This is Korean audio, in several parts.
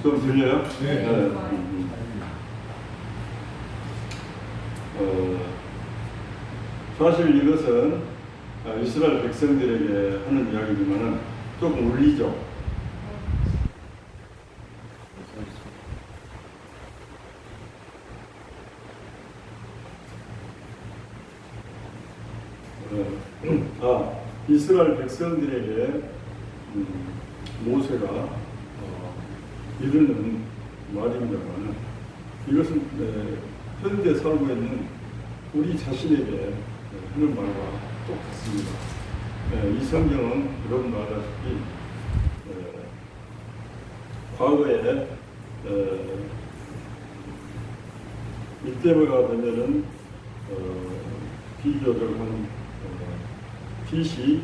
좀 들려요? 네. 사실 이것은 이스라엘 백성들에게 하는 이야기지만은 조금 울리죠. 이스라엘 백성들에게 모세가 이르는 말입니다만 이것은 현재 살고 있는 우리 자신에게 하는 말과 똑같습니다. 이 성경은 여러분도 알다시피 과거에 이때가 되면은 비교적 한 BC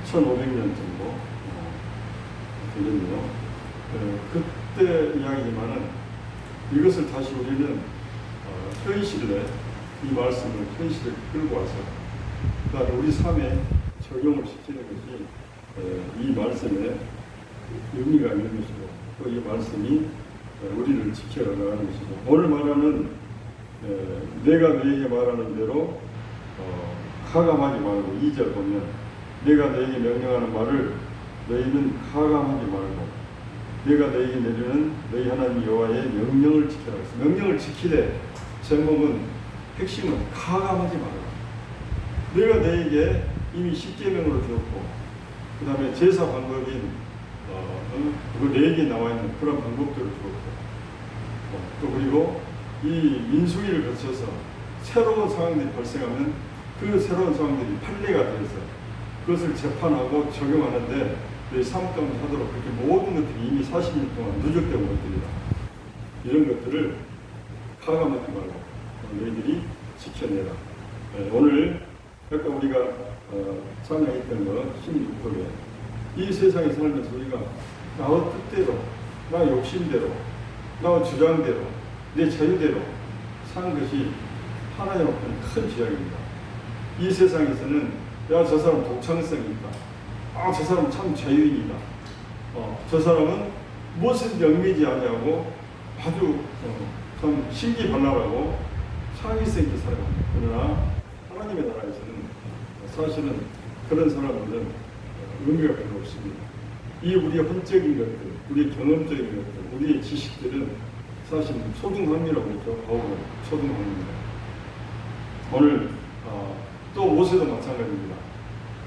1500년 정도 되겠네요. 그때 이야기지만은 이것을 다시 우리는 현실에 이 말씀을 현실에 끌고 와서 그러니까 우리 삶에 적용을 시키는 것이 이 말씀의 의미가 있는 것이고 또 이 말씀이 우리를 지켜나가는 것이고 오늘 말하는 내가 너에게 말하는 대로 가감하지 말고 2절 보면 내가 너에게 명령하는 말을 너희는 가감하지 말고 내가 너에게 내리는 너희 하나님 여호와의 명령을 지켜라. 명령을 지키되 제목은 핵심은 가감하지 말라. 내가 너에게 이미 십계명으로 주었고 그 다음에 제사 방법인 그 내게 나와 있는 그런 방법들을 주었고 또 그리고 이 민수기를 거쳐서 새로운 상황들이 발생하면 그 새로운 상황들이 판례가 되어서 그것을 재판하고 적용하는데 너희 삶 가운데 하도록 그렇게 모든 것들이 이미 40년 동안 누적된 것들이다. 이런 것들을 가감하지 말고 너희들이 지켜내라. 오늘 아까 우리가 찬양했던 거 16절에 이 세상에 살면서 우리가 나의 뜻대로 나의 욕심대로 나의 주장대로 내 자유대로 사는 것이 하나님 앞에는 큰 죄악입니다. 이 세상에서는 야, 저 사람 독창성이 있다. 저 사람 참 자유인이다. 저 사람은 무엇인지 얽매지 아니하고 아주 참 신기발랄하고 창의성 있게 살아갑니다. 그러나 하나님의 나라에서는 사실은 그런 사람들은 의미가 별로 없습니다. 이 우리의 혼적인 것들, 우리의 경험적인 것들, 우리의 지식들은 사실 초등학위라고 그러죠. 초등학위입니다. 오늘 또 모세도 마찬가지입니다.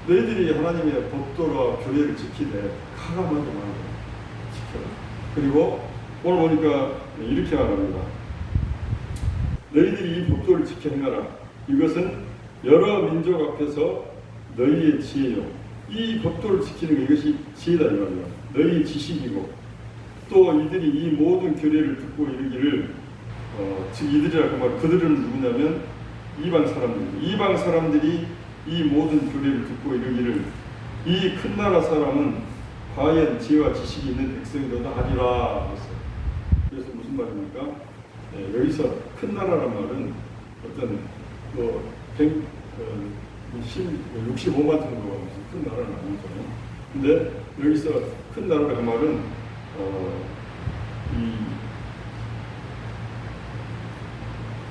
너희들이 하나님의 법도와 규례를 지키되 가감하지 말고 지켜라. 그리고 오늘 보니까 이렇게 말합니다. 너희들이 이 법도를 지켜 행하라. 이것은 여러 민족 앞에서 너희의 지혜요. 이 법도를 지키는 것 이것이 지혜다 이 말이야. 너희의 지식이고 또 이들이 이 모든 규례를 듣고 이르기를 즉 이들이라 그 말 그들은 누구냐면 이방 사람들이 이 모든 규례를 듣고 이르기를 이 큰 나라 사람은 과연 지혜와 지식이 있는 백성이로다 하리라 했어요. 그래서 무슨 말입니까? 여기서 큰 나라란 말은 어떤 65만 정도가 무슨 큰 나라는 아니죠. 근데 여기서 큰 나라라 그 말은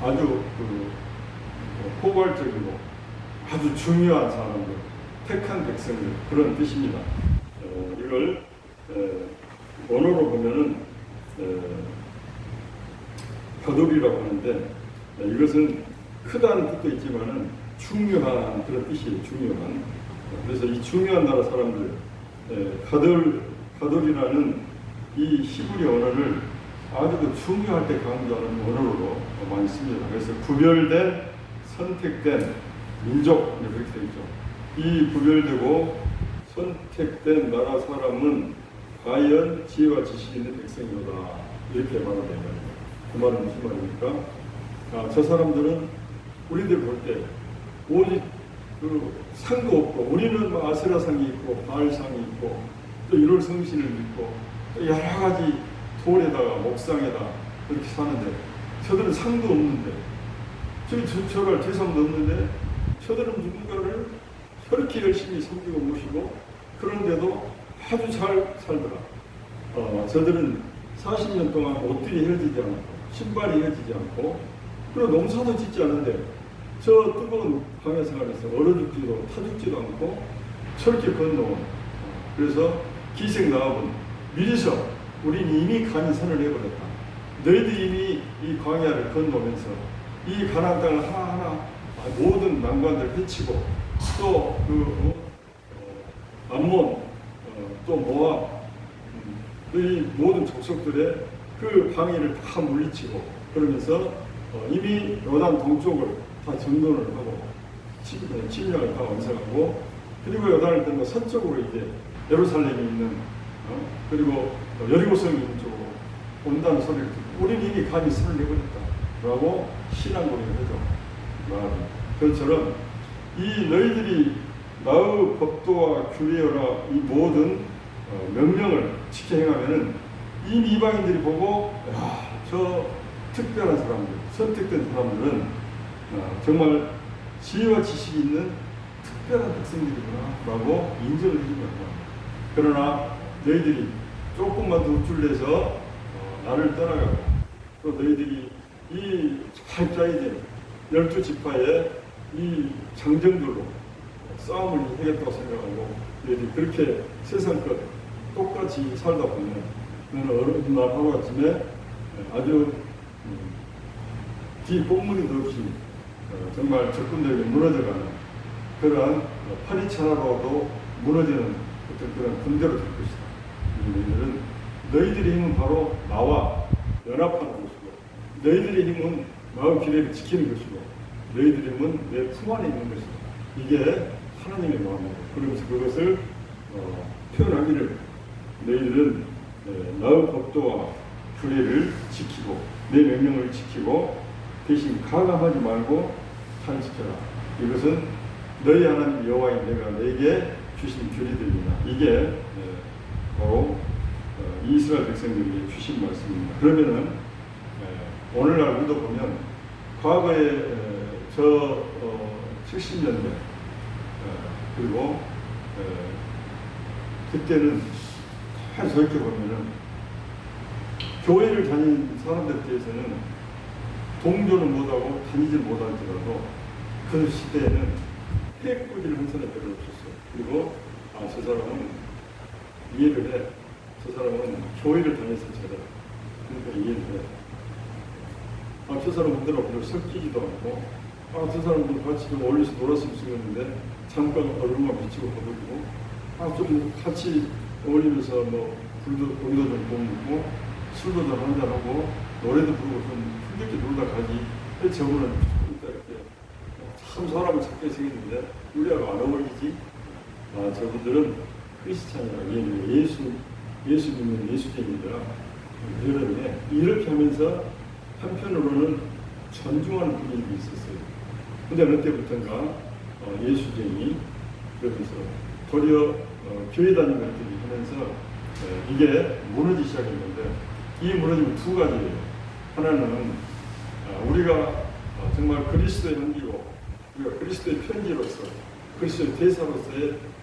아주 포괄적이고 아주 중요한 사람들, 택한 백성들 그런 뜻입니다. 이걸 원어로 보면은 가돌이라고 하는데 이것은 크다는 뜻도 있지만은 중요한 그런 뜻이에요. 중요한. 그래서 이 중요한 나라 사람들 가돌이라는 이 히브리 언어를 아주 중요할 때 강조하는 언어로 많이 씁니다. 그래서 구별된 선택된 민족 이렇게 되어 있죠. 이 구별되고 선택된 나라 사람은 과연 지혜와 지식이 있는 백성이로다 이렇게 말하는 거예요. 그 말은 무슨 말입니까? 저 사람들은 우리들 볼 때 오직 상도 없고 우리는 아세라상이 있고 바알상이 있고 또 1월 성신을 믿고 여러 가지 돌에다가 목상에다 그렇게 사는데 저들은 상도 없는데 저를 대상도 없는데 저들은 누군가를 저렇게 열심히 섬기고 모시고 그런데도 아주 잘 살더라. 저들은 40년 동안 옷들이 헤어지지 않고 신발이 헤어지지 않고 그리고 농사도 짓지 않은데 저 뜨거운 광야 생활에서 얼어 죽지도 타 죽지도 않고 저렇게 건너온 그래서 기생 나합은 미리서 우린 이미 간이 선을 해버렸다. 너희들이 이미 이 광야를 건너면서 이 가나안 땅을 하나하나 모든 난관들을 헤치고 또 암몬 또 모압 이 모든 족속들의 그 방해를 다 물리치고 그러면서 이미 요단 동쪽을 다 정돈을 하고 침략을 다 완성하고 그리고 요단을 건너 서쪽으로 이제 예루살렘이 있는 그리고 여리고성이 있는 쪽으로 온다는 소리를 듣고 우리는 이미 간이 선을 내버렸다라고 신앙고백을 하죠. 그것처럼 이 너희들이 나의 법도와 규례여라 이 모든 명령을 지켜 행하면은 이 이방인들이 보고 저 특별한 사람들, 선택된 사람들은 정말 지혜와 지식이 있는 특별한 백성들이구나라고 인정을 해준 거예요. 그러나 너희들이 조금만 더 우쭐내서 나를 떠나가고 또 너희들이 이 잘 짜여진 12지파의 이 장정들로 싸움을 하겠다고 생각하고 너희들이 그렇게 세상 것 똑같이 살다 보면 너는 어느 날 하루아침에 아주 뒷공무리도 없이 정말 적군들에게 무너져가는 그러한 파리차라로도 무너지는 어떤 그런 군대로 될 것이다. 너희들의 힘은 바로 나와 연합하는 것이고 너희들의 힘은 마음 기대를 지키는 것이고 너희들의 힘은 내 품 안에 있는 것이다. 이게 하나님의 마음이에요. 그러면서 그것을 표현하기를 너희들은 나의 법도와 규례를 지키고 내 명령을 지키고 대신 가감하지 말고 탄식해라. 이것은 너희 하나님 여호와인 내가 너에게 주신 규례들이다. 이게 바로 이스라엘 백성들에게 주신 말씀입니다. 그러면은 오늘날 우리도 보면 과거에 저 70년대 그리고 그때는 저렇게 보면은 교회를 다닌 사람들 뒤에서는 동조는 못하고 다니질 못할지라도 그 시대에는 해꾸지를 한 사람이 별로 없었어요. 그리고 저 사람은 이해를 해. 저 사람은 교회를 다녔을 테다. 그러니까 이해를 해. 저 사람들하고 별로 섞이지도 않고 저 사람들 같이 좀 어울려서 놀았으면 좋겠는데 잠깐 얼굴만 비치고 가버리고 좀 같이 어울리면서 뭐 고기도 좀 구워 술도 좀 한잔하고 노래도 부르고 좀 힘들게 놀다 가지. 저분은 이렇게 참 사람을 착하게 생겼는데 우리하고 안 어울리지. 저분들은 크리스찬이라 예수 믿는 예수쟁이들아. 그러는데 이렇게 하면서 한편으로는 존중하는 분위기가 있었어요. 근데 어느 때부터인가 예수쟁이 그러면서 도리어 교회 다니는 것들이 하면서 이게 무너지기 시작했는데 이 무너짐은 두 가지예요. 하나는 우리가 정말 그리스도의 형기고 우리가 그리스도의 편지로서 그리스도의 대사로서의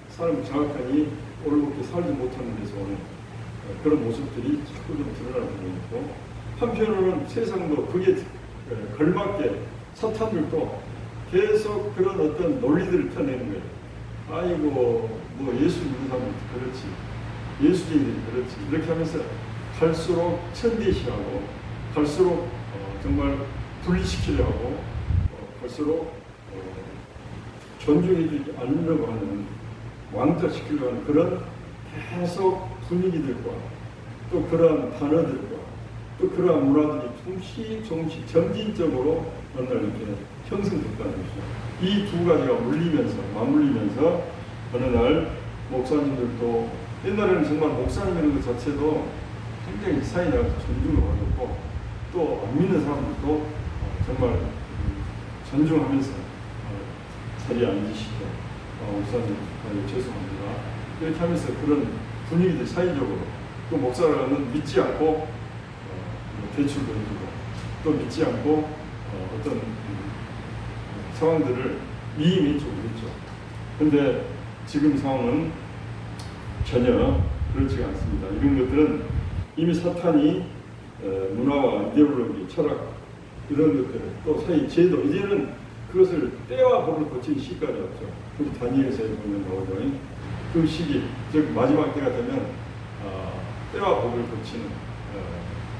삶을 정확하니 올곧게 살지 못하는 데서 오는 그런 모습들이 자꾸 좀 드러나는 부분이 있고 한편으로는 세상도 그게 걸맞게 사탄들도 계속 그런 어떤 논리들을 펴내는 거예요. 아이고 뭐 예수 믿는 사람은 그렇지 예수쟁이들이 그렇지 이렇게 하면서 갈수록 천대시하고 갈수록 정말 분리시키려 하고 갈수록 존중해주지 않으려고 하는 왕따시키려고 하는 그런 계속 분위기들과 또 그러한 단어들과 또 그러한 문화들이 조금씩 점진적으로 어느 날 이렇게 형성됐다는 것이죠. 이 두 가지가 맞물리면서 어느 날 목사님들도 옛날에는 정말 목사님이라는 것 자체도 굉장히 사회에 나가서 존중을 받았고 또 안 믿는 사람들도 정말 존중하면서 자리에 앉으시고 목사님 죄송합니다 이렇게 하면서 그런 분위기들 사회적으로 또 목사라는 믿지 않고 대출도 해주고 또 믿지 않고 어떤 상황들을 미인민족으로 했죠. 근데 지금 상황은 전혀 그렇지 않습니다. 이런 것들은 이미 사탄이 문화와 이데올로기, 철학 이런 것들 또 사회 제도 이제는 그것을 때와 법을 거친 시기까지 왔죠. 우리 다니엘서에 보면 나오죠. 그 시기 즉 마지막 때가 되면 때와 법을 거치는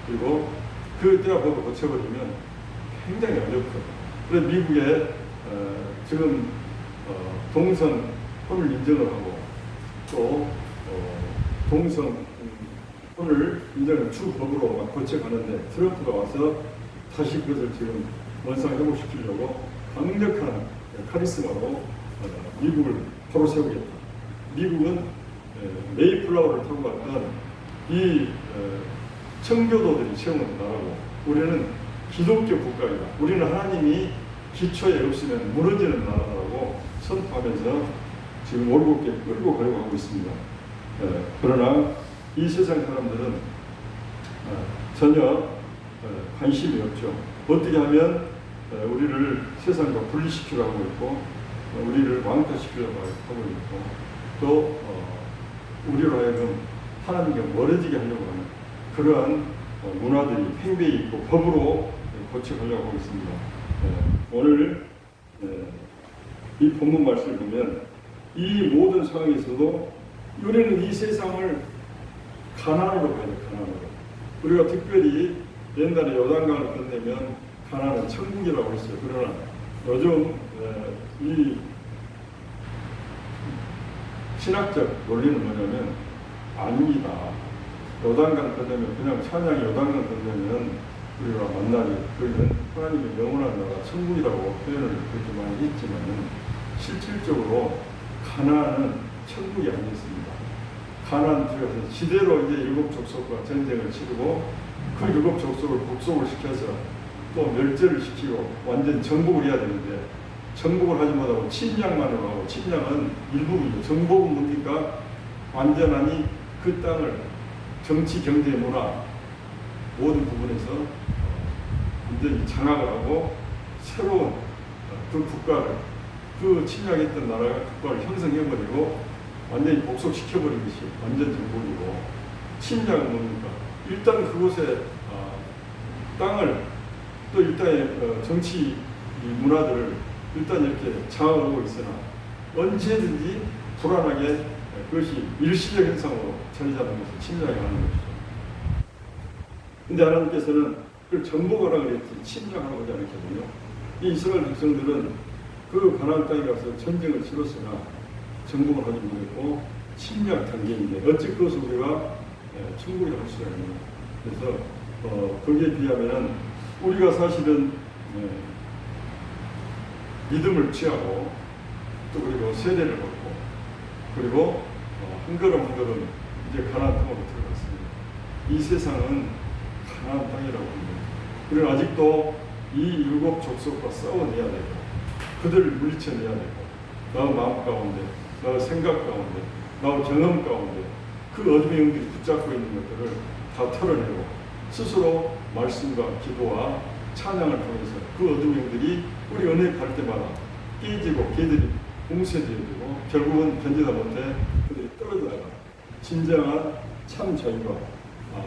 그리고 그 때와 법을 거쳐버리면 굉장히 어렵거든요. 그래서 미국에 지금 동성 혼을 인정을 하고 또 동성혼을 인정을 주 법으로 막 고쳐가는데 트럼프가 와서 다시 그것을 지금 원상 회복시키려고 강력한 카리스마로 미국을 바로 세우겠다. 미국은 메이플라워를 타고 갔던 이 청교도들이 채우는 나라고 우리는 기독교 국가이다. 우리는 하나님이 기초에 없으면 무너지는 나라라고 선포하면서 지금 올곧게 끌고 가려고 하고 있습니다. 그러나 이 세상 사람들은 전혀 관심이 없죠. 어떻게 하면 우리를 세상과 분리시키려고 하고 있고 우리를 왕따시키려고 하고 있고 또 우리로 하여금 하나님과 멀어지게 하려고 하는 그러한 문화들이 팽배히 있고 법으로 고쳐가려고 하고 있습니다. 오늘 이 본문 말씀을 보면 이 모든 상황에서도 우리는 이 세상을 가나안으로 가야 돼요. 가나안으로. 우리가 특별히 옛날에 요단강을 건너면 가나안은 천국이라고 했어요. 그러나 요즘 이 신학적 논리는 뭐냐면 아닙니다. 요단강 건너면 그냥 찬양이 요단강 건너면 우리가 만나니 그는 하나님의 영원한 나라 천국이라고 표현을 그렇게 많이 했지만 실질적으로 가나안은 천국이 아니었습니다. 가나안 들어가서 지대로 이제 일곱 족속과 전쟁을 치르고 그 일곱 족속을 복속을 시켜서 또 멸절을 시키고 완전 정복을 해야 되는데 정복을 하지 못하고 침략만을 하고 침략은 일부분이죠. 정복은 뭡니까? 완전하니 그 땅을 정치, 경제, 문화 모든 부분에서 완전히 장악을 하고 새로운 그 국가를 그 침략했던 나라가 국가를 형성해버리고 완전히 복속시켜버린 것이 완전 정복이고 침략은 뭡니까? 일단 그곳에 땅을 또 일단의 정치 문화들을 일단 이렇게 장악하고 있으나 언제든지 불안하게 그것이 일시적 현상으로 자리 잡는 것을 침략하는 것이죠. 근데 하나님께서는 그걸 정복하라고 그랬지 침략하라고 하지 않았거든요. 이 이스라엘 백성들은 그 가나안 땅에 가서 전쟁을 치렀으나 정복을 하지 못했고 침략 단계인데 어찌 그것을 우리가 천국이라고 할 수가 있느냐. 그래서 거기에 비하면 우리가 사실은 믿음을 취하고 또 그리고 세례를 받고 그리고 한 걸음 한 걸음 이제 가나안 땅으로 들어갔습니다. 이 세상은 가나안 땅이라고 합니다. 우리는 아직도 이 일곱 족속과 싸워내야 되고 그들을 물리쳐내야 되고 나의 마음 가운데 나의 생각 가운데 나의 경험 가운데 그 어둠의 영들이 붙잡고 있는 것들을 다 털어내고 스스로 말씀과 기도와 찬양을 통해서 그 어둠의 영들이 우리 은혜에 갈 때마다 깨지고 걔들이 봉쇄되어지고 결국은 견디다 못해 그들이 떨어져나가 진정한 참 자유가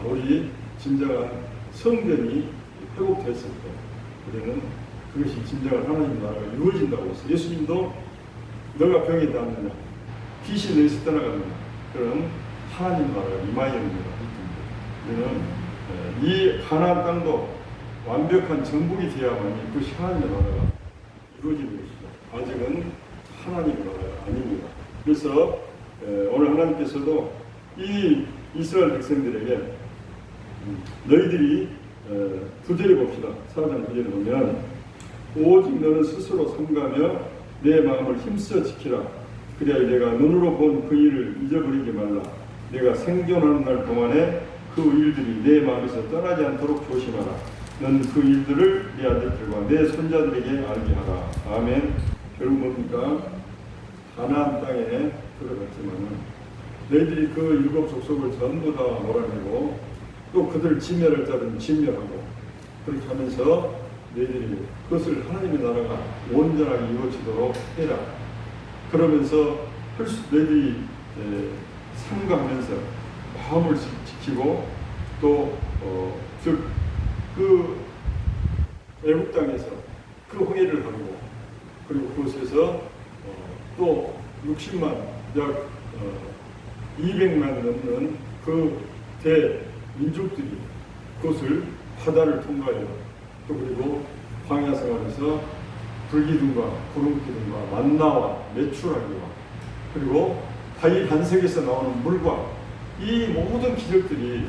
우리 진정한 성전이 회복됐을 때 우리는 그것이 진정한 하나님 나라가 이루어진다고 했어요. 예수님도 너가 병이 낫느냐 귀신 너에서 떠나가느냐 그럼 하나님 나라가 임하였느니라 우리는 이 가나안 땅도 완벽한 정복이 되어야만이 그것이 하나님의 나라가 이루어지는 것이죠. 아직은 하나님의 나라가 아닙니다. 그래서 오늘 하나님께서도 이 이스라엘 백성들에게 너희들이 9절에 봅시다. 4장 9절에 보면 오직 너는 스스로 삼가며 내 마음을 힘써 지키라. 그래야 내가 눈으로 본 그 일을 잊어버리지 말라. 내가 생존하는 날 동안에 그 일들이 내 마음에서 떠나지 않도록 조심하라. 넌 그 일들을 내 아들들과 내 손자들에게 알게 하라. 아멘. 결국 뭡니까? 가나안 땅에 들어갔지만은 너희들이 그 일곱 족속을 전부 다 몰아내고 또 그들 진멸할 자들은 진멸하고 그렇게 하면서 너희들이 그것을 하나님의 나라가 온전하게 이루어지도록 해라. 그러면서 너희들이 삼가하면서 마음을 지키고 또 즉 그 애국 땅에서 그 홍해를 가르고 그리고 그곳에서 또 60만 약 200만 넘는 그 대민족들이 그것을 바다를 통과하여 또 그리고 광야 생활에서 불기둥과 구름기둥과 만나와 메추라기와 그리고 바위 반석에서 나오는 물과 이 모든 기적들이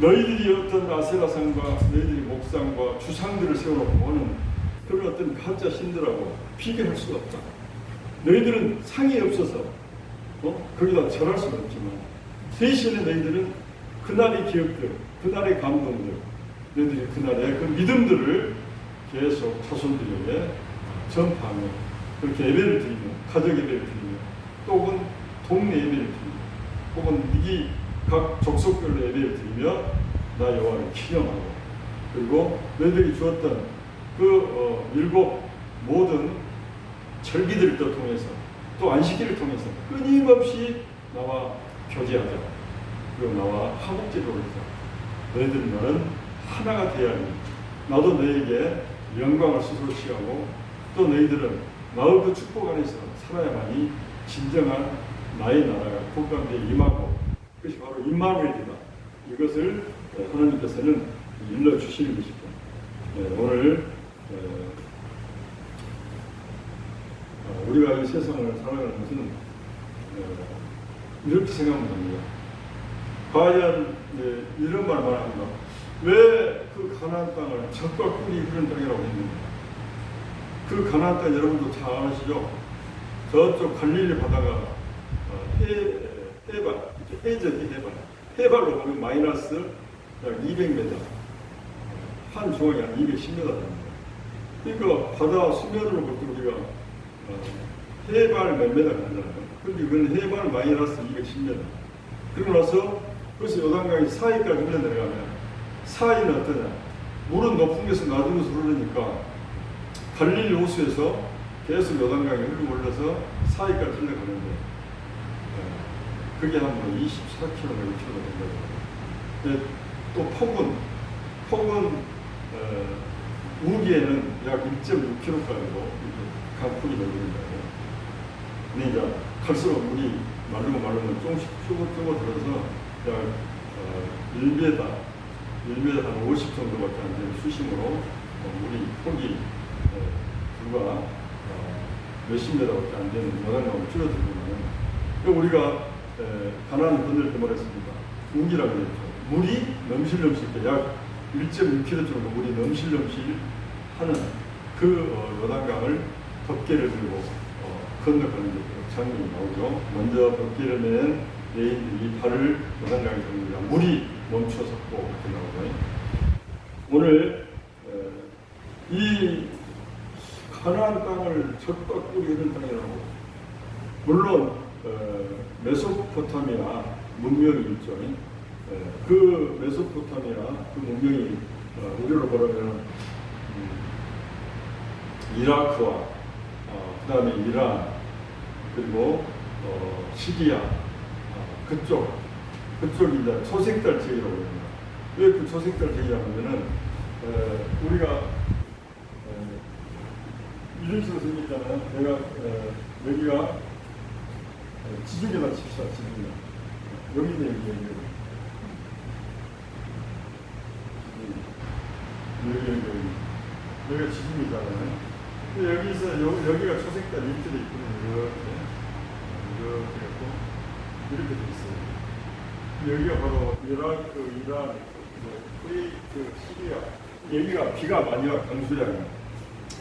너희들이 어떤 아세라상과 너희들이 목상과 주상들을 세워놓고 하는 그런 어떤 가짜 신들하고 비교할 수가 없다. 너희들은 상이 없어서 거기다 절할 수는 없지만 대신에 너희들은 그날의 기억들, 그날의 감동들, 너희들이 그날의 그 믿음들을 계속 자손들에게 전파하며 그렇게 예배를 드리며 가족 예배를 드리며 또 혹은 동네 예배를 드리며 혹은 미기 각 족속별로 예배를 드리며 나 여호와를 기념하고 그리고 너희들이 주었던 그 일곱 모든 절기들을 또 통해서 또 안식일을 통해서 끊임없이 나와 교제하자. 그리고 나와 화목제를 올리자. 너희들 나는 하나가 되어야 하니 나도 너희에게 영광을 스스로 취하고 또 너희들은 나의 그 축복 안에서 살아야만이 진정한 나의 나라가 국가에 임하고 그것이 바로 임마누엘이다. 이것을 하나님께서는 일러주시는 것입니다. 오늘 우리가 이 세상을 살아가는 것은 이렇게 생각하면 됩니다. 과연 이런 말 말합니다. 왜 그 가나안 땅을 젖과 꿀이 흐르는 땅이라고 했는가? 그 가나안 땅 여러분도 잘 아시죠? 저쪽 갈릴리 바다가 해발로 보면 마이너스 약 200m, 한 중앙이 한 210m 됩니다. 그러니까 바다 수면으로 볼 때 우리가 해발 몇 메다 가잖아요. 그런데 그건 해발 마이너스 210m. 그러고 나서 그래서 요단강이 사이까지 흘러내려가면 사이는 어떠냐? 물은 높은 곳에서 낮은 곳으로 흐르니까 갈릴리 호수에서 계속 요단강이 흘러 올라서 사이까지 흘러가는데 그게 한 24km, 6km 된다고. 또 폭은 우기에는 약 1.6km까지도 강풍이 내리는 거예요. 근데 이제 갈수록 물이 마르면 조금씩 줄어들어서 약 1m 한 50 정도밖에 안 되는 수심으로 물이 폭이 불과 몇십 미터밖에 안 되는 요단강으로 줄어들면 우리가 가나안을 건널 때 말했습니다. 우기라고 했죠. 물이 넘실넘실 때 약 1.6km 정도 물이 넘실넘실 하는 그 요단강을 덮개를 들고 건너가는 장면이 나오죠. 먼저 덮개를 맨 여인들이 발을 요단강에 덮는다. 물이 멈춰섰고 그렇게 나오죠. 오늘 이 가나안 땅을 젖과 꿀이 흐르는 땅이라고 물론 메소포타미아 문명이 있죠. 그 메소포타미아 그 문명이 우리로 보라면 이라크와 그 다음에 이란 그리고 시리아 그쪽이 이제 초색달 지역이라고 합니다. 왜 그 초색달 지역이라고 하면은 우리가 이런 식으로 생겼잖아요. 내가 여기가 지중해다 칩시다. 지중해. 여기네 여기가 지중해잖아요. 근데 여기서 여기가 초색달 이렇게 돼 있거든요. 이렇게 돼 있어요. 여기가 바로 이라크, 이란, 쿠웨이트, 시리아. 여기가 비가 많이 와 강수량이.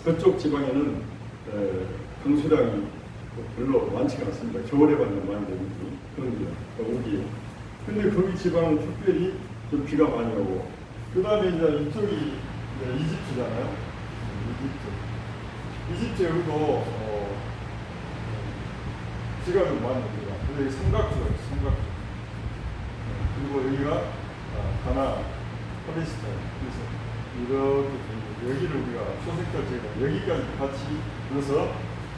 그쪽 지방에는 강수량이 별로 많지가 않습니다. 겨울에만 많이 되는 그런 우기예요. 근데 거기 지방은 특별히 좀 비가 많이 오고, 그 다음에 이제 이쪽이 이집트잖아요. 이집트 여기도 비가 좀 많이 옵니다. 근데 여기 삼각주가 있어요. 삼각주. 그리고 여기가 가나안, 팔레스타인. 그래서 이렇게 여기를 우리가 초색달 제가 여기까지 같이 그래서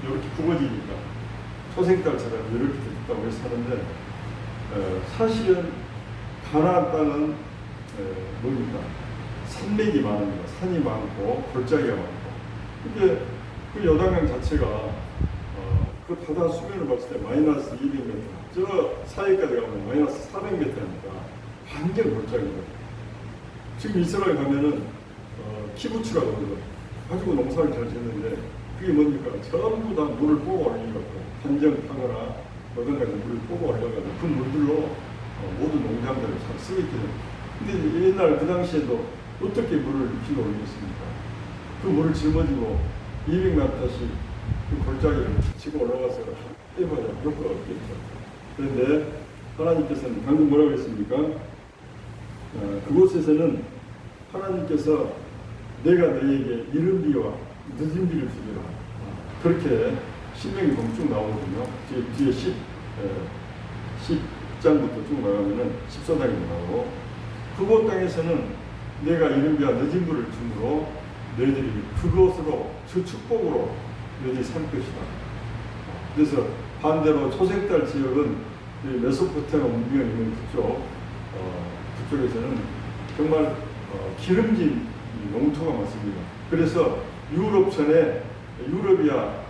이렇게 굽어지니까 초색달처럼 이렇게 됐다고 해서 하는데 사실은 가나안 땅은 뭡니까? 산맥이 많습니다. 산이 많고 골짜기가 많고. 근데 그 요단강 자체가 그 바다 수면을 봤을 때 마이너스 200m, 저 사이까지 가면 마이너스 400m니까 완전 골짜기거든요. 지금 이스라엘 가면은 키부츠라고 그러죠. 가지고 농사를 잘 짓는데 그게 뭡니까? 전부 다 물을 뽑아 올리려고 한정 타거나 어딘가에서 물을 뽑아 올려가지고 그 물들로 모든 농장들을 잘 쓰고 있거든요. 근데 옛날 그 당시에도 어떻게 물을 길어 올리겠습니까? 그 물을 짊어지고 200m씩 그 골짜기를 치고 올라가서 해봐야 효과가 없겠죠. 그런데 하나님께서는 방금 뭐라고 했습니까? 그곳에서는 하나님께서 내가 너에게 이른 비와 늦은 비를 주리라. 그렇게 신명이 쭉 나오거든요. 뒤에 10장부터 쭉 나가면은 14장이 나오고, 그곳 땅에서는 내가 이른 비와 늦은 비를 주므로 너희들이 그것으로 그 축복으로 너희들이 살 것이다. 그래서 반대로 초생달 지역은 메소포타미아 문명이 있는 그쪽에서는 정말 기름진 농토가 많습니다. 그래서 유럽 유럽이야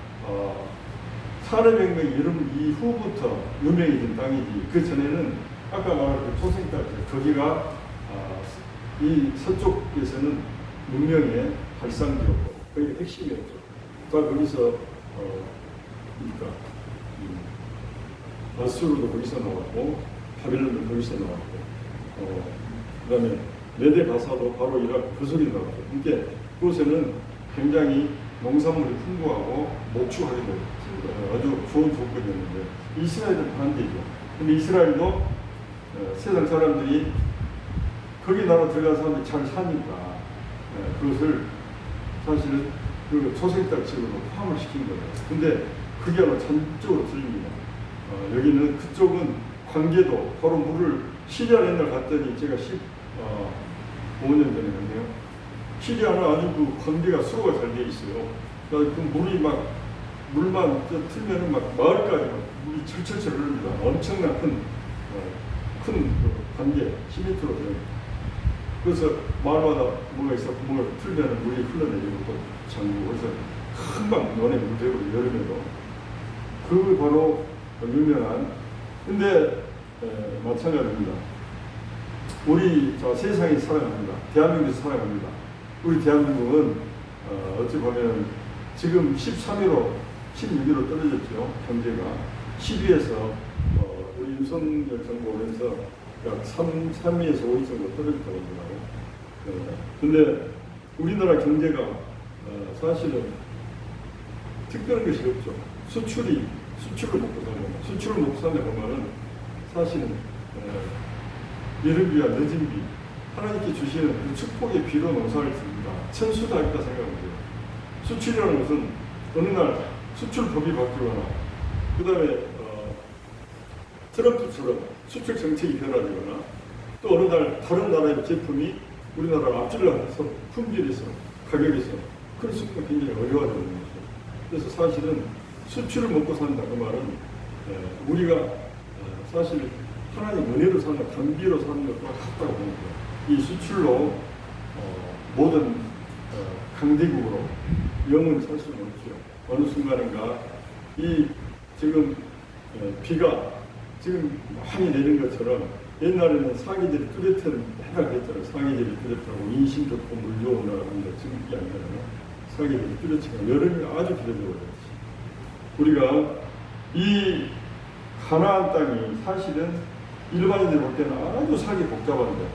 산업혁명 이후부터 유명해진 땅이지, 그 전에는 아까 말한 그 초생달 지역, 거기가 이 서쪽에서는 문명의 발상지였고 거기가 핵심이었죠. 다 거기서 그러니까 아수르도 거기서 나왔고 바빌론도 거기서 나왔고 그다음에 메데 바사도 바로 이라크 그 속에 나왔죠. 그러니까 그곳에는 굉장히 농산물이 풍부하고 목축하기도 아주 좋은 조건이었는데 이스라엘은 반대죠. 근데 이스라엘도 세상 사람들이 거기 나라 들어간 사람들이 잘 사니까 그것을 사실은 그 초생달 지역으로 포함을 시킨 거예요. 근데 그게 아마 전적으로 틀립니다. 여기는 그쪽은 관계도 바로 물을 시리아 옛날 갔더니 제가 15년 전에 갔네요. 시리아는 아주 그 관계가 수로가 잘 돼 있어요. 그러니까 그 물이 물만 틀면은 마을까지 물이 철철철 흐릅니다. 엄청난 큰 관계 10m로 돼요. 그래서 마을마다 뭐가 있어, 구멍을 틀면은 물이 흘러내리고 또 잠그고, 그래서 금방 연에 물대고 여름에도 그 바로 유명한. 근데 마찬가지입니다. 우리 세상이 사랑합니다. 대한민국이 사랑합니다. 우리 대한민국은 어찌 보면 지금 13위로 16위로 떨어졌죠. 경제가 10위에서 우리 윤석열 정부 오면서 약 3위에서 5위 정도 떨어졌다고 하더라고요. 근데 우리나라 경제가 사실은 특별한 것이 없죠. 수출을 먹고 사는 거예요. 수출을 먹고 사는 것만은 사실은 이른 비와 늦은 비, 하나님께 주시는 그 축복의 비로 농사를 줍니다. 천수다 있다 생각하세요. 수출이라는 것은 어느 날 수출법이 바뀌거나, 그 다음에 트럼프처럼 수출 정책이 변화되거나, 또 어느 날 다른 나라의 제품이 우리나라를 앞질러서 품질에서 가격에서 그런 수가 굉장히 어려워지는 거죠. 그래서 사실은 수출을 먹고 산다 그 말은 우리가 사실 하나님 은혜로 사는, 감비로 사는 것과 같다고 보는 거예요. 이 수출로 모든 강대국으로 영은 살 수는 없죠. 어느 순간인가 이 지금 비가 지금 많이 내린 것처럼, 옛날에는 사계절이 뚜렷한 해가 됐잖아요. 사계절이 뚜렷하고 인심 좋고 물 좋은 나라 합니다. 지금 그게 아니잖아요. 사계절이 뚜렷하고 여름이 아주 길어져 버렸지. 우리가 이 가나안 땅이 사실은 일반인들 볼 때는 아주 살기 복잡한데,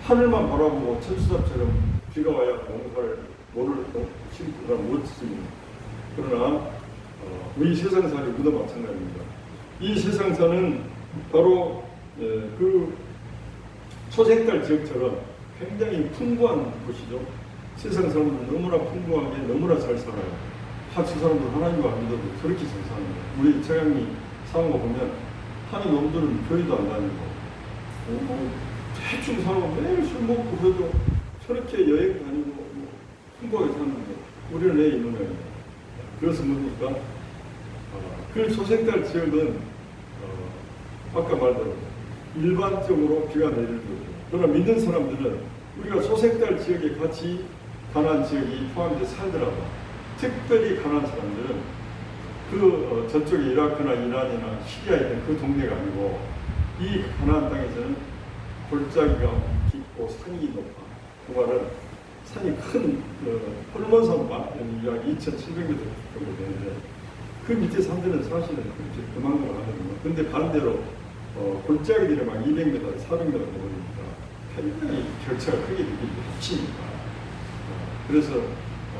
하늘만 바라보고 천수답처럼 비가 와야 농사를 모를 심고 못 짓습니다. 그러나 우리 세상살이 우리도 마찬가지입니다. 이 세상사는 바로 그 초생달 지역처럼 굉장히 풍부한 곳이죠. 세상 사람들은 너무나 풍부하게 너무나 잘 살아요. 하치 사람들 하나님과 안 믿어도 저렇게 잘 사는 거예요. 우리 최강이 사는 거 보면 한인 놈들은 교회도 안 다니고 대충 살고 매일 술 먹고 그래도 저렇게 여행 다니고 풍부하게 사는 거예요. 우리는 왜 이런 거예요? 그래서 뭡니까? 그 초생달 지역은 아까 말대로 일반적으로 비가 내리는 거죠. 그러나 믿는 사람들은 우리가 소생딸 지역에 같이 가나안 지역이 포함되어 살더라도 특별히 가나안 사람들은 저쪽에 이라크나 이란이나 시리아에 있는 그 동네가 아니고 이 가나안 땅에서는 골짜기가 깊고 산이 높아. 그 말은 산이 큰 홀몬산과 약 2,700m 정도 되는데 그 밑에 산들은 사실은 그렇게 그만큼 하거든요. 근데 반대로 골짜기들이 막 200m, 400m 되니까 굉장히 격차가 크게 느껴지니까 그래서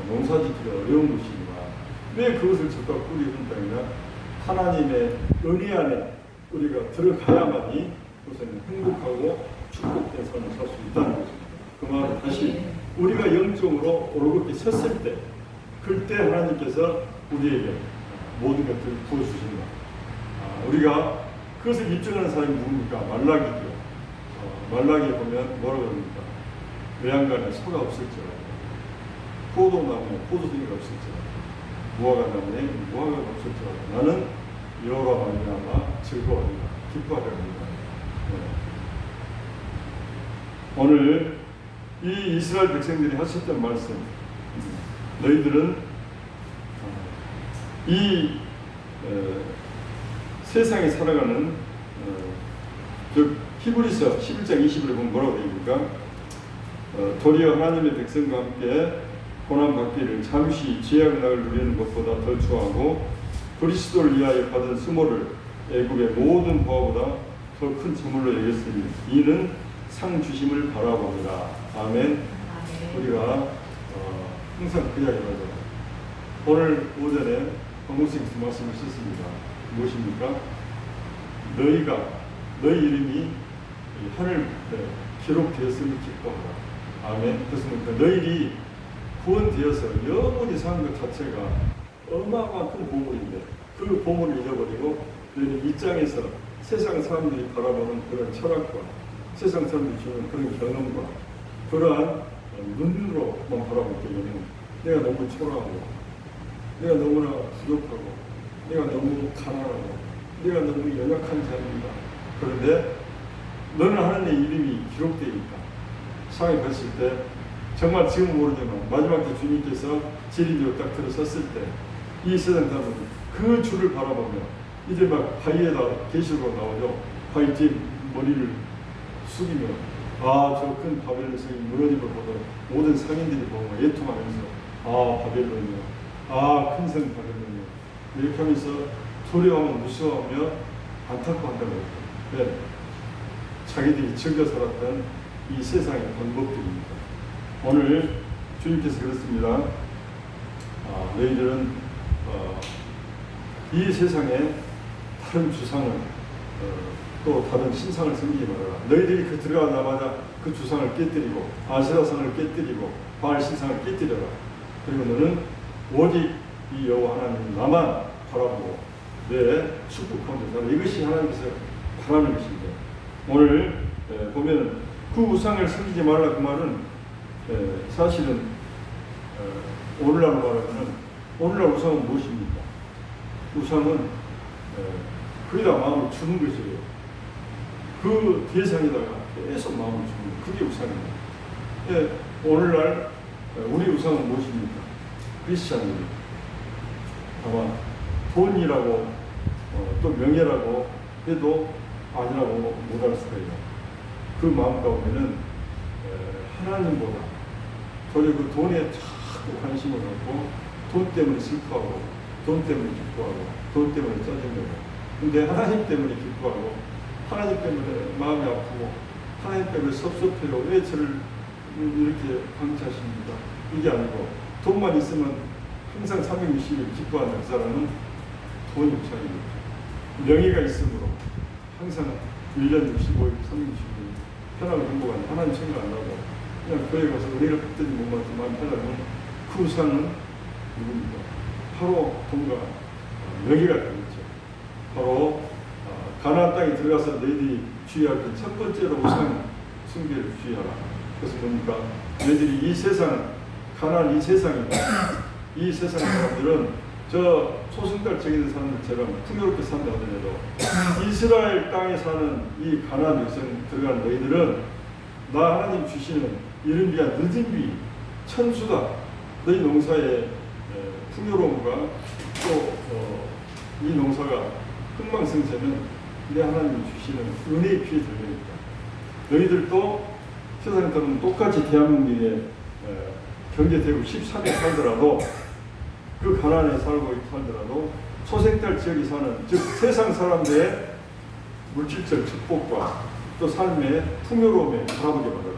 농사짓기가 어려운 것이지만 왜 그것을 적극 꾸리는 땅이냐? 하나님의 은혜 안에 우리가 들어가야만이 우선 행복하고 축복된 삶을 살 수 있다는 것입니다. 그 말은 다시 우리가 영적으로 올곧게 섰을 때 그때 하나님께서 우리에게 모든 것들을 부어주신다. 우리가 그것을 입증하는 사람이 누굽니까? 말라기죠. 말라기에 보면 뭐라고 합니까? 외양간에 소가 없을지라도 포도나무에 포도송이가 없을지라도 무화과나무에 무화과가 없을지라도 나는 여호와 말미암아 즐거워하리라 기뻐하리라. 오늘 이 이스라엘 백성들이 하셨던 말씀, 너희들은 이 세상에 살아가는 즉 히브리서 11장 20절을 보면 뭐라고 되니까 도리어 하나님의 백성과 함께 고난받기를 잠시 죄악의 낙을 누리는 것보다 덜 추하고 그리스도를 위하여 받은 수모를 애굽의 모든 보화보다 더 큰 선물로 여겼으니 이는 상 주심을 바라봅니다. 아멘. 우리가 항상 그 이야기를 하죠. 오늘 오전에 박목생께서 말씀을 하셨습니다. 무엇입니까? 너희 이름이 하늘 기록되었음을 기뻐하라. 아멘. 그렇습니까? 너희들이 구원되어서 영원히 사는 것 자체가 어마어마한 큰 보물인데 그 보물을 잃어버리고 너희는 이 땅에서 세상 사람들이 바라보는 그런 철학과 세상 사람들이 주는 그런 경험과 그러한 눈으로만 바라볼 때에는 내가 너무 초라하고 내가 너무나 부족하고 내가 너무 가난하고 내가 너무 연약한 자입니다. 그런데 너는 하나님의 이름이 기록되어 있다. 상에 갔을 때 정말 지금 모르지만 마지막 때 주님께서 지린대로 딱 들어섰을 때 이 세상 사람은 그 주를 바라보며 이제 막 바위에다 계시록으로 나오죠. 바위 뒤에 머리를 숙이며 저 큰 바벨론 성이 무너진 걸 보던 모든 상인들이 보고 예통하면서 바벨론이요. 큰 성 바벨론이요. 이렇게 하면서 두려워하며 무서워하며 안타까워한다고 했죠. 네. 자기들이 즐겨 살았던 이 세상의 방법들입니다. 오늘 주님께서 그렇습니다. 너희들은 이 세상에 다른 주상을 또 다른 신상을 섬기지 말아라. 너희들이 들어가자마자 그 주상을 깨뜨리고 아세라상을 깨뜨리고 바알 신상을 깨뜨려라. 그리고 너는 오직 이 여호와 하나님 나만 바라보고 내 축복 가운데 살아. 이것이 하나님께서 바라는 것입니다. 오늘 보면 그 우상을 섬기지 말라 그 말은 사실은 오늘날 말하면 오늘날 우상은 무엇입니까? 우상은 거기다 마음을 주는 것이에요. 그 대상에다가 계속 마음을 주는 것. 그게 우상입니다. 오늘날 우리 우상은 무엇입니까? 크리스찬입니다. 아마 돈이라고 또 명예라고 해도 아니라고 못할 수가 있어요. 그 마음 가운데는 하나님보다 도리어 그 돈에 자꾸 관심을 갖고 돈 때문에 슬퍼하고 돈 때문에 기뻐하고 돈 때문에 짜증내고 근데 하나님 때문에 기뻐하고 하나님 때문에 마음이 아프고 하나님 때문에 섭섭해요. 왜 저를 이렇게 방치하십니까? 이게 아니고 돈만 있으면 항상 360일 기뻐하는 그 사람은 돈이 우상입니다. 명예가 있으므로 항상 1년 65일, 365일 편하고 행복한 하나님 생각 안 하고 그냥 교회 가서 은혜를 받더니 몸만 마음 편하면 그 우상은 누굽니까? 바로 돈과 명예가 되겠죠. 바로 가나안 땅에 들어가서 너희들이 주의할 때 첫 번째로 우상 숭배를 주의하라. 그래서 뭡니까? 너희들이 이 세상 가나안 이 세상이다. 이 세상 사람들은 저 초승달 지역에 사는 것처럼 풍요롭게 산다 하더라도 이스라엘 땅에 사는 이 가나안 백성 들어간 너희들은 나 하나님 주시는 이른 비와 늦은 비 천수다. 너희 농사의 풍요로움과 또 이 농사가 흥망성쇠는 내 하나님이 주시는 은혜의 피에 들려있다. 너희들도 세상처럼 똑같이 대한민국에 경제대국 13에 살더라도 그 가난에 살더라도 초생달 지역에 사는 즉 세상 사람들의 물질적 축복과 또 삶의 풍요로움에 바라보게 받아라.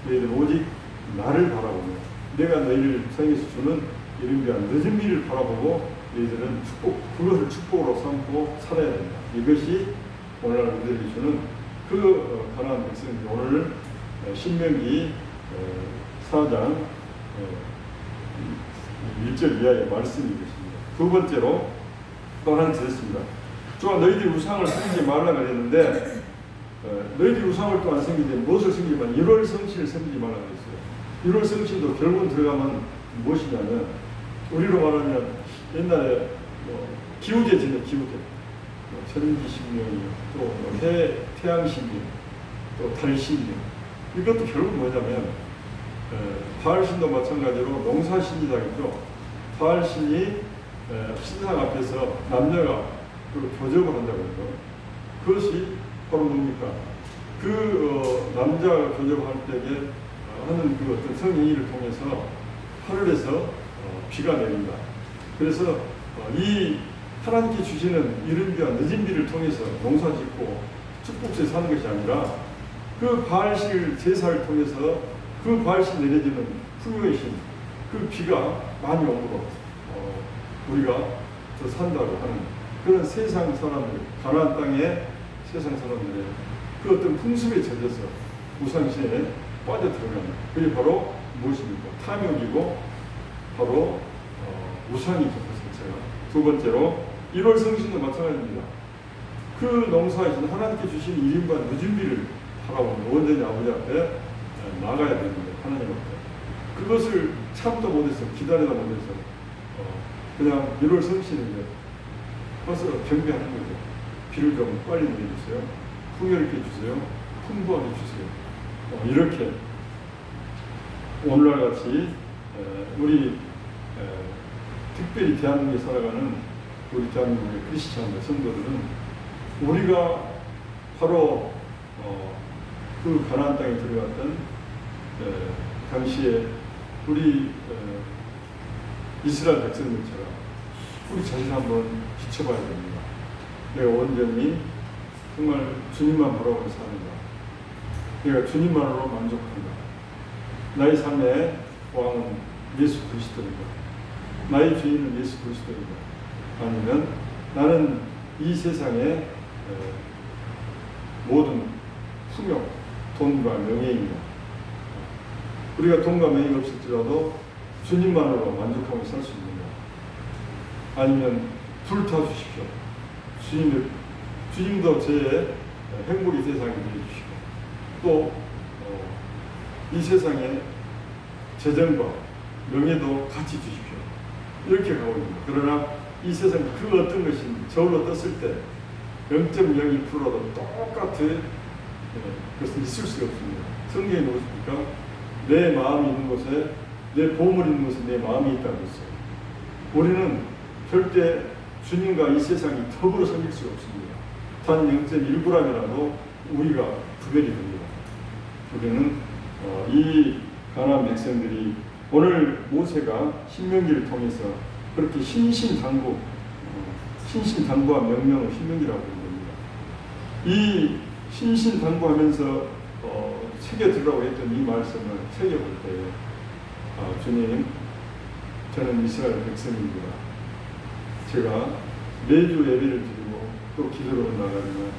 너희들 오직 나를 바라보며 내가 너희를 성에서 주는 이른 비와 늦은 비를 바라보고 너희들은 그것을 축복으로 삼고 살아야 된다. 이것이 오늘날 우리들이 주는 그 가나안 백성들이 오늘 신명기 4장 1절 이하의 말씀이 것입니다. 두 번째로 또 하나 드렸습니다. 또한 너희들이 우상을 섬기지 말라 그랬는데 너희들이 우상을 또 안 섬기되 무엇을 섬기면 1월 성신을 섬기지 말라 그랬어요. 1월 성신도 결국은 들어가면 무엇이냐면 우리로 말하면 옛날에 기우제 지내 기우제 천기신명이 또 태양신명 또 달신명 이것도 결국 뭐냐면 바알신도 마찬가지로 농사신이다겠죠. 바알신이 신상 앞에서 남녀가 교접을 한다고 해서 그것이 바로 뭡니까? 그 남자가 교접할 때에 하는 그 어떤 성행위를 통해서 하늘에서 비가 내린다. 그래서 이 하나님께 주시는 이른 비와 늦은 비를 통해서 농사짓고 축복지에 사는 것이 아니라 그 바알신 제사를 통해서 그 바알신 내려지는 풍요의 신, 그 비가 많이 오므로 우리가 더 산다고 하는 그런 세상 사람들, 가나안 땅의 세상 사람들의 그 어떤 풍습에 젖어서 우상신에 빠져들어가는 그게 바로 무엇입니까? 탐욕이고 바로 우상이죠. 두 번째로 1월 성신도 마찬가지입니다. 그 농사이신 하나님께 주신 이른바 늦은 비를 바라보는 온전히 아버지 앞에 나가야 됩니다. 하나님 앞에. 그것을 참다 못해서 기다리다 못해서 그냥 1월 성신인데 와서 경배하는 거죠. 비를 좀 빨리 내려주세요. 풍요롭게 주세요. 풍부하게 주세요. 이렇게 오늘날 같이 우리 특별히 대한민국에 살아가는 우리 대한민국의 크리스찬 성도들은 우리가 바로 그 가나안 땅에 들어갔던 당시에 우리 이스라엘 백성들처럼 우리 자신 한번 비춰봐야 됩니다. 내가 온전히 정말 주님만 바라보고 사는가? 내가 주님만으로 만족한가? 나의 삶의 왕은 예수 그리스도인가? 나의 주인은 예수 그리스도인가? 아니면 나는 이 세상의 모든 풍요, 돈과 명예인가? 우리가 돈과 명예가 없을지라도 주님만으로 만족하며 살 수 있는가? 아니면 불타주십시오. 주님도 제 행복의 세상이 되어주시고 또 이 세상에 재정과 명예도 같이 주십시오. 이렇게 가고 있습니다. 그러나 이 세상 그 어떤 것이 저울로 떴을 때 0.02%도 똑같은 그것은 있을 수가 없습니다. 성경에 무엇입니까? 내 마음이 있는 곳에 내 보물이 있는 곳에 내 마음이 있다고 했어요. 우리는 절대 주님과 이 세상이 더불어 섬길 수가 없습니다. 단 0.1g이라도 우리가 구별이 됩니다. 우리는 이 가나안 백성들이 오늘 모세가 신명기를 통해서 그렇게 신신당부와 명령을 신명기라고 부릅니다. 이 신신당부하면서 새겨들으라고 했던 이 말씀을 새겨볼 때에 주님, 저는 이스라엘 백성입니다. 제가 매주 예배를 드리고 또 기도로 나가지만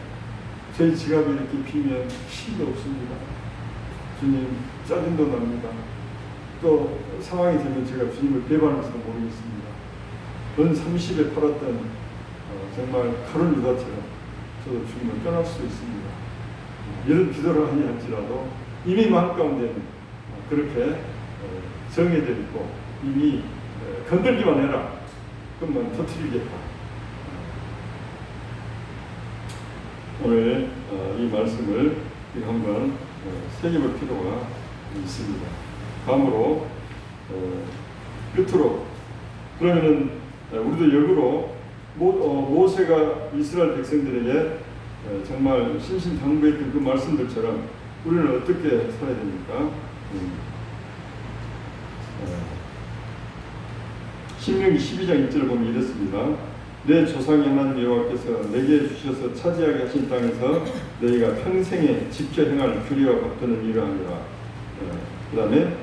저희 지갑이 이렇게 비면 힘도 없습니다. 주님, 짜증도 납니다. 또 상황이 되면 제가 주님을 배반할지도 모르겠습니다. 은 30에 팔았던 정말 가론 유다처럼 저도 주님을 떠날 수도 있습니다. 이런 기도를 하니 할지라도 이미 마음 가운데는 그렇게 정해져 있고 이미 건들기만 해라. 것만 터뜨리겠다. 오늘 이 말씀을 한번 새겨볼 필요가 있습니다. 다음으로 끝으로 그러면은 우리도 역으로 모세가 이스라엘 백성들에게 정말 신신당부했던 그 말씀들처럼 우리는 어떻게 살아야 됩니까? 신명기 12장 1절을 보면 이렇습니다. 내 조상의 하나님 여호와께서 내게 주셔서 차지하게 하신 땅에서 너희가 평생에 지켜 행할 규례와 법도는 이러하니라. 그 다음에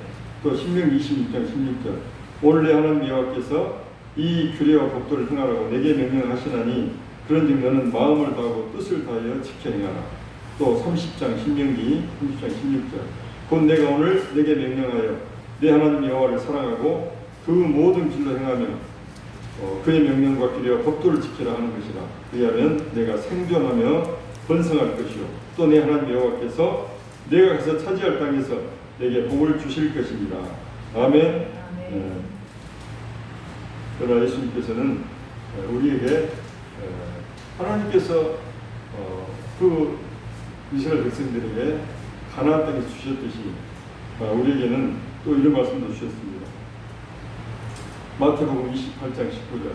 또 신명기 26장 16절 오늘 내 하나님 여호와께서 이 규례와 법도를 행하라고 내게 명령하시나니 그런즉 너는 마음을 다하고 뜻을 다하여 지켜 행하라. 또 30장 신명기 30장 16절 곧 내가 오늘 내게 명령하여 내 하나님 여호와를 사랑하고 그 모든 길로 행하며 그의 명령과 규례와 법도를 지키라 하는 것이라. 그리하면 내가 생존하며 번성할 것이요 또 내 하나님 여호와께서 내가 가서 차지할 땅에서 내게 복을 주실 것입니다. 아멘. 그러나 예수님께서는 우리에게 하나님께서 그 이스라엘 백성들에게 가나안 땅에 주셨듯이 우리에게는 또 이런 말씀도 주셨습니다. 마태복음 28장 19절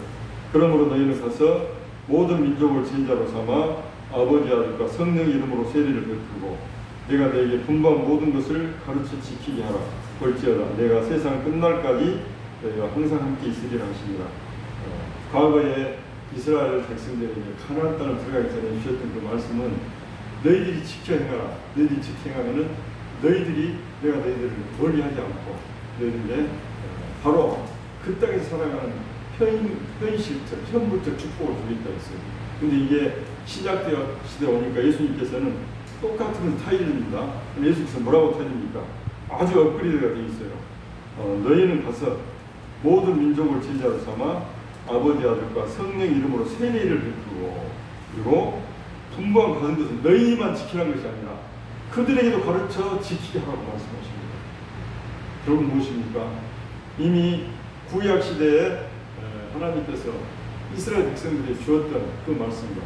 그러므로 너희는 가서 모든 민족을 제자로 삼아 아버지 아들과 성령의 이름으로 세례를 베풀고 내가 너희에게 분부한 모든 것을 가르쳐 지키게 하라. 볼지어다 내가 세상 끝날까지 너희와 항상 함께 있으리라 하시니라. 과거에 이스라엘 백성들에게 가나안 땅을 들어가기 전에 주셨던 그 말씀은 너희들이 지켜 행하라. 너희들이 지켜 행하면은 내가 너희들을 멀리하지 않고 너희들에게 바로 그 땅에서 살아가는 현실적, 현물적 축복을 주겠다 했어요. 근데 이게 신약되어 시대 오니까 예수님께서는 똑같은 타일입니다. 예수께서 뭐라고 타일입니까? 아주 업그레이드가 되어 있어요. 너희는 가서 모든 민족을 제자로 삼아 아버지 아들과 성령 이름으로 세례를 베풀고 그리고 분부한 가는 것은 너희만 지키라는 것이 아니라 그들에게도 가르쳐 지키게 하라고 말씀하십니다. 여러분 무엇입니까? 이미 구약 시대에 하나님께서 이스라엘 백성들이 주었던 그 말씀과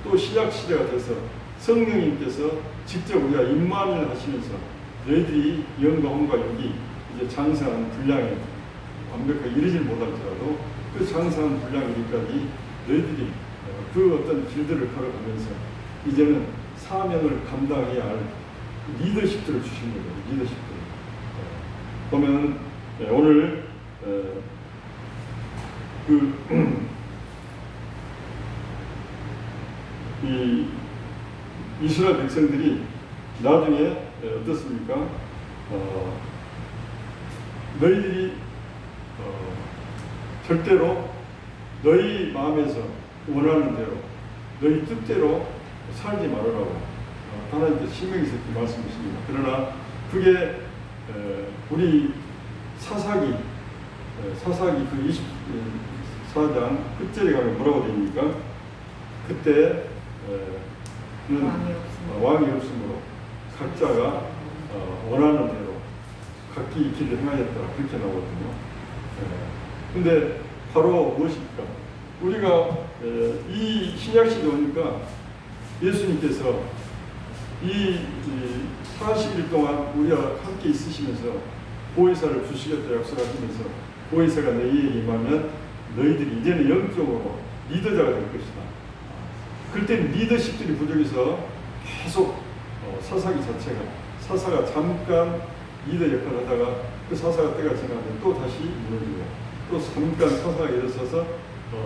또 신약 시대가 돼서 성령님께서 직접 우리가 임만을 하시면서 너희들이 영과 혼과 육이 이제 장성한 분량에 완벽하게 이르지 못할지라도 그 장성한 분량 이르기까지 너희들이 그 어떤 길들을 걸어가면서 이제는 사명을 감당해야 할 리더십들을 주신 거예요. 리더십들. 보면 오늘 이 이스라엘 백성들이 나중에 어떻습니까? 너희들이 절대로 너희 마음에서 원하는 대로 너희 뜻대로 살지 말으라고 하나님께서 신명기에서 이렇게 말씀하십니다. 그러나 그게 우리 사사기 그 24장 끝절에 가면 뭐라고 됩니까? 그때 왕이 없으므로 각자가 원하는 대로 각기 길을 행하였다 그렇게 나오거든요. 근데 바로 무엇입니까? 우리가 이 신약시대 오니까 예수님께서 이 40일 동안 우리와 함께 있으시면서 보혜사를 주시겠다 약속하시면서 보혜사가 너희에게 임하면 너희들이 이제는 영적으로 리더자가 될 것이다. 그때 리더십들이 부족해서 계속 사사기 자체가 사사가 잠깐 리더 역할을 하다가 그 사사가 때가 지나면 또 다시 무너지고 또 잠깐 사사가 일어서서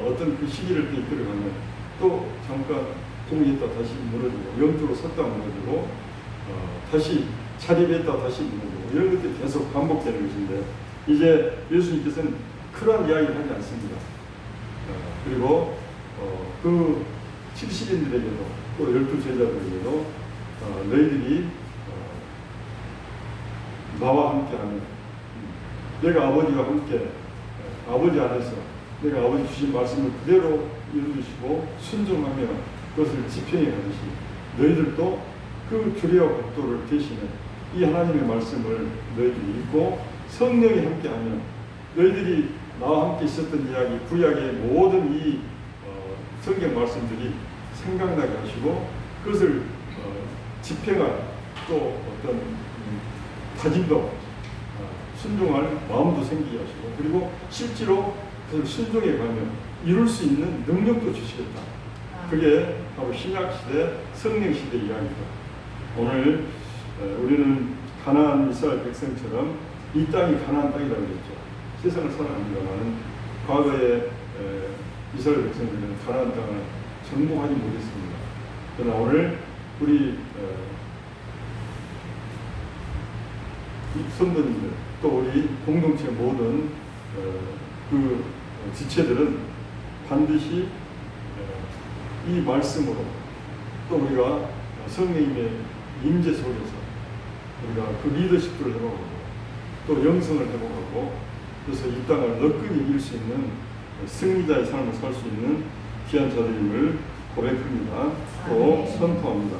어떤 그 시기를 이끌어가면 또 잠깐 공의했다 다시 무너지고 영적으로 섰다 무너지고 다시 자립했다 다시 무너지고 이런 것들이 계속 반복되는 것인데 이제 예수님께서는 그러한 이야기를 하지 않습니다. 그리고 그 70인들에게도 또 12제자들에게도 너희들이 나와 함께하면 내가 아버지와 함께 아버지 안에서 내가 아버지 주신 말씀을 그대로 이루시고 순종하며 그것을 집행해 가듯이 너희들도 그 규례와 법도를 대신해 이 하나님의 말씀을 너희들이 읽고 성령이 함께하면 너희들이 나와 함께 있었던 이야기, 구약의 모든 이 성경 말씀들이 생각나게 하시고 그것을 집행할 또 어떤 다짐도 순종할 마음도 생기게 하시고 그리고 실제로 그것을 순종해 가면 이룰 수 있는 능력도 주시겠다. 그게 바로 신약시대 성령시대 이야기입니다. 오늘 우리는 가나안 이스라엘 백성처럼 이 땅이 가나안 땅이라고 그랬죠. 세상을 살아갑니다만 과거에 이스라엘 백성들은 가나안 땅을 정복하지 못했습니다. 그러나 오늘 우리 성도님들 또 우리 공동체 모든 그 지체들은 반드시 이 말씀으로 또 우리가 성령님의 임재 속에서 우리가 그 리더십들을 회복하고 또 영성을 회복하고 그래서 이 땅을 너끈히 이길 수 있는 승리자의 삶을 살 수 있는 귀한 자들임을 고백합니다. 또 선포합니다.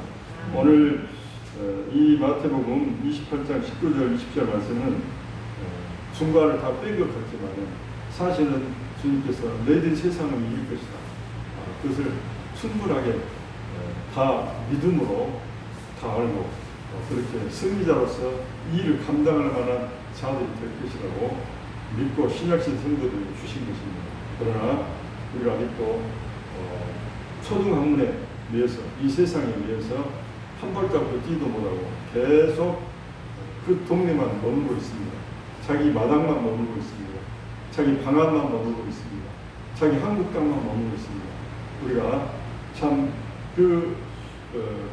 오늘 이 마태복음 28장 19절 20절 말씀은 중간을 다 뺀 것 같지만 사실은 주님께서 너희들 세상을 이길 것이다. 그것을 충분하게 다 믿음으로 다 알고 그렇게 승리자로서 이 일을 감당할 만한 자들이 될 것이라고 믿고 신약신 성도들이 주신 것입니다. 그러나 우리가 아직도 초등학문에 의해서 이 세상에 의해서 한 발짝도 뛰도 못하고 계속 그 동네만 머물고 있습니다. 자기 마당만 머물고 있습니다. 자기 방안만 머물고 있습니다. 자기 한국 땅만 머물고 있습니다. 우리가 참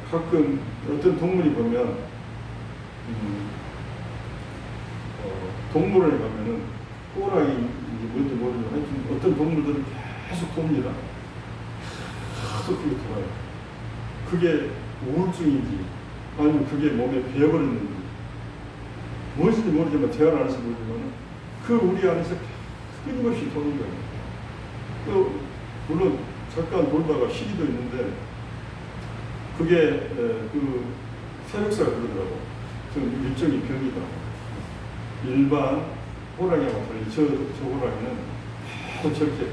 가끔 어떤 동물이 보면 동물원에 가면은 호랑이인지 뭔지 모르지만 하여튼 어떤 동물들은 계속 돕니다. 계속 그게 돌아요. 그게 우울증인지 아니면 그게 몸에 배어버렸는지 무엇인지 모르지만 제가 안에서 모르지만 그 우리 안에서 끊임없이 도는 거예요. 또 물론 잠깐 돌다가 쉬기도 있는데 그게 그 사육사가 그러더라고. 좀 일종의 병이다. 일반 호랑이하고 달리 저 호랑이는 계속 저렇게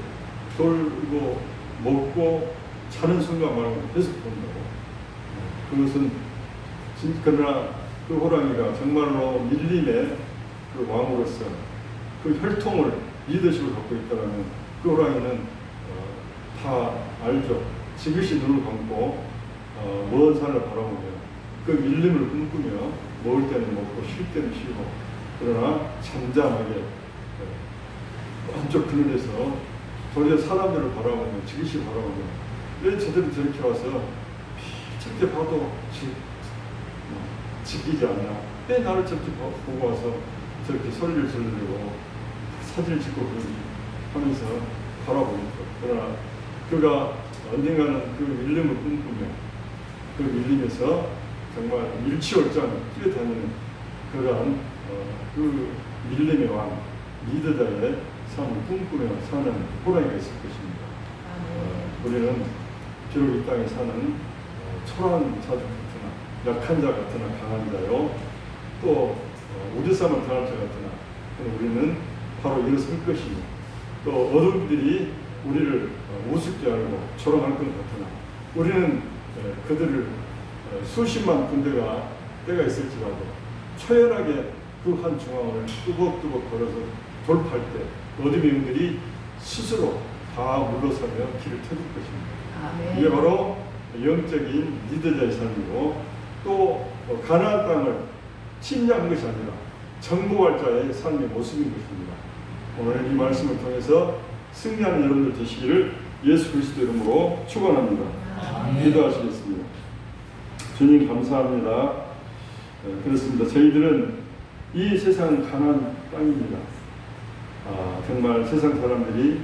돌고 먹고 자는 순간 말고 계속 돈다고. 그것은 그러나 그 호랑이가 정말로 밀림의 그 왕으로서 그 혈통을 리더십을 갖고 있다면 그 호랑이는 다 알죠. 지그시 눈을 감고 먼 산을 바라보며 그 밀림을 꿈꾸며 먹을 때는 먹고 쉴 때는 쉬고 그러나 잠잠하게 한쪽 그늘에서 도리어 사람들을 바라보며 지그시 바라보며 왜 저들은 저렇게 와서 저렇게 봐도 지키지 않나? 왜 나를 저렇게 보고 와서 저렇게 소리를 지르고 사진을 찍고 하면서 바라보니까 그러나 그가 언젠가는 그 밀림을 꿈꾸며 그 밀림에서 정말 일치월장 뛰어다니는 그러한 그 밀림의 왕 리더자의 삶을 꿈꾸며 사는 호랑이가 있을 것입니다. 우리는 비록 이 땅에 사는 초라한 자들 같으나 약한 자 같으나 강한 자요 또 우주쌈을 당할 자 같으나 우리는 바로 일어설 것이며 또 어둠들이 우리를 우습게 알고 조롱할 것 같으나 우리는 그들을 수십만 군대가 때가 있을지라도 초연하게 그 한 중앙을 뚜벅뚜벅 걸어서 돌파할 때 어둠의 영들이 스스로 다 물러서며 길을 터줄 것입니다. 이게 바로 영적인 리더자의 삶이고 또 가나안 땅을 침략한 것이 아니라 정복할 자의 삶의 모습인 것입니다. 오늘 이 말씀을 통해서 승리하는 여러분들 되시기를 예수 그리스도 이름으로 축원합니다. 기도하시겠습니다. 주님 감사합니다. 그렇습니다. 저희들은 이 세상은 가나안 땅입니다. 정말 세상 사람들이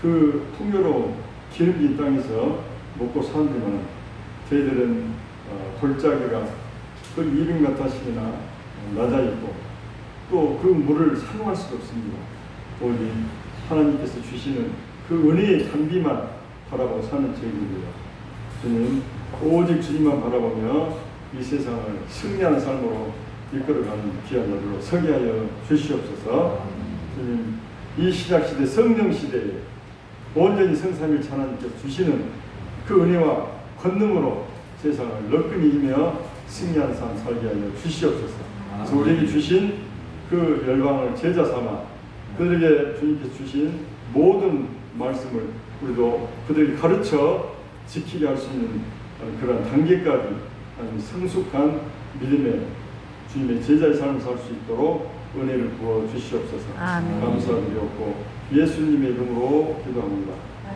그 풍요로운 기름진 땅에서 먹고 사는지만 저희들은 돌짜기가 그 200m씩이나 낮아 있고 또 그 물을 사용할 수도 없습니다. 오직 하나님께서 주시는 그 은혜의 단비만 바라보고 사는 저희들입니다. 주님 오직 주님만 바라보며 이 세상을 승리하는 삶으로 이끌어가는 귀한 자들로 서게 하여 주시옵소서. 주님 이 신약시대 성령시대에 온전히 성삼일체 하나님께서 주시는 그 은혜와 권능으로 세상을 너끈히 이기며 승리하는 삶 살게 하여 주시옵소서. 그래서 우리에게 주신 그 열방을 제자 삼아 그들에게 주님께서 주신 모든 말씀을 우리도 그들에게 가르쳐 지키게 할 수 있는 그런 단계까지 성숙한 믿음의 주님의 제자의 삶을 살 수 있도록 은혜를 부어 주시옵소서. 아멘. 감사드렸고 예수님의 이름으로 기도합니다.